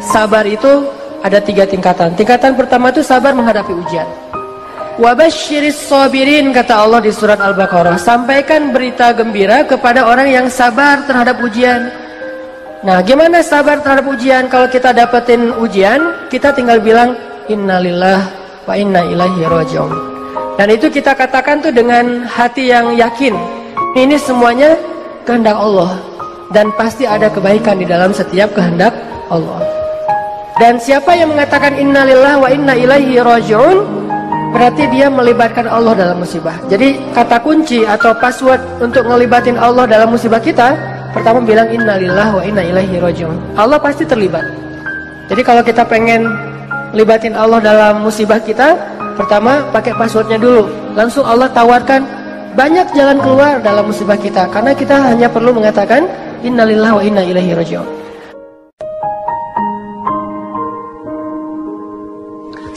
sabar itu ada 3 tingkatan. Tingkatan pertama itu sabar menghadapi ujian. Wabasyiris sabirin, kata Allah di surat Al-Baqarah, sampaikan berita gembira kepada orang yang sabar terhadap ujian. Nah, gimana sabar terhadap ujian? Kalau kita dapetin ujian, kita tinggal bilang innalillah wa inna ilaihi raji'un. Dan itu kita katakan tuh dengan hati yang yakin, ini semuanya kehendak Allah, dan pasti ada kebaikan di dalam setiap kehendak Allah. Dan siapa yang mengatakan innalillah wa inna ilaihi raji'un, berarti dia melibatkan Allah dalam musibah. Jadi kata kunci atau password untuk ngelibatin Allah dalam musibah kita, pertama bilang innalillah wa inna ilaihi raji'un. Allah pasti terlibat. Jadi kalau kita pengen libatin Allah dalam musibah kita, pertama pakai passwordnya dulu. Langsung Allah tawarkan banyak jalan keluar dalam musibah kita, karena kita hanya perlu mengatakan innalillah wa inna ilaihi raji'un.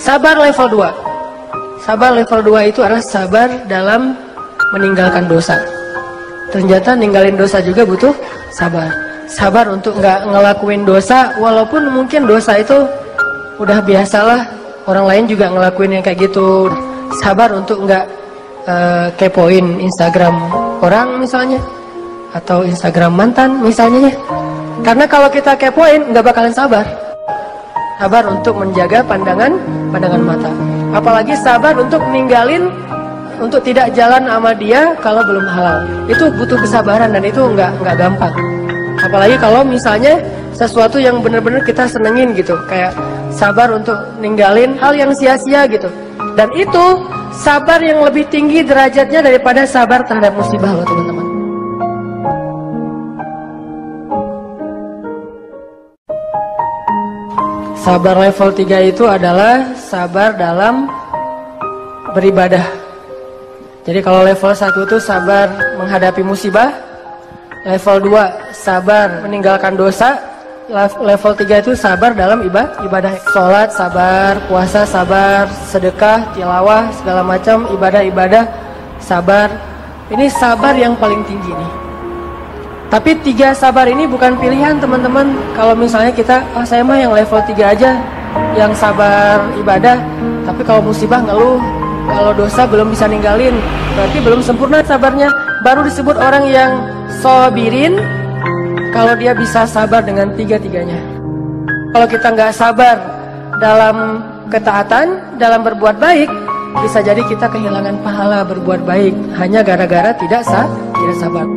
Sabar level 2. Sabar level 2 itu adalah sabar dalam meninggalkan dosa. Ternyata ninggalin dosa juga butuh sabar. Sabar untuk nggak ngelakuin dosa, walaupun mungkin dosa itu udah biasalah, orang lain juga ngelakuin yang kayak gitu. Sabar untuk nggak kepoin Instagram orang misalnya, atau Instagram mantan misalnya ya. Karena kalau kita kepoin nggak bakalan sabar. Sabar untuk menjaga pandangan mata. Apalagi sabar untuk ninggalin, untuk tidak jalan sama dia kalau belum halal. Itu butuh kesabaran dan itu nggak gampang. Apalagi kalau misalnya sesuatu yang benar-benar kita senengin gitu, kayak sabar untuk ninggalin hal yang sia-sia gitu. Dan itu sabar yang lebih tinggi derajatnya daripada sabar terhadap musibah loh teman-teman. Sabar level 3 itu adalah sabar dalam beribadah. Jadi kalau level 1 itu sabar menghadapi musibah, level 2 sabar meninggalkan dosa, level 3 itu sabar dalam ibadah. Sholat sabar, puasa sabar, sedekah, tilawah, segala macam ibadah-ibadah sabar. Ini sabar yang paling tinggi nih. Tapi 3 sabar ini bukan pilihan teman-teman. Kalau misalnya kita, saya mah yang level 3 aja, yang sabar ibadah, tapi kalau musibah ngeluh, kalau dosa belum bisa ninggalin, berarti belum sempurna sabarnya. Baru disebut orang yang sabirin kalau dia bisa sabar dengan 3-tiganya. Kalau kita nggak sabar dalam ketaatan, dalam berbuat baik, bisa jadi kita kehilangan pahala berbuat baik hanya gara-gara tidak sabar.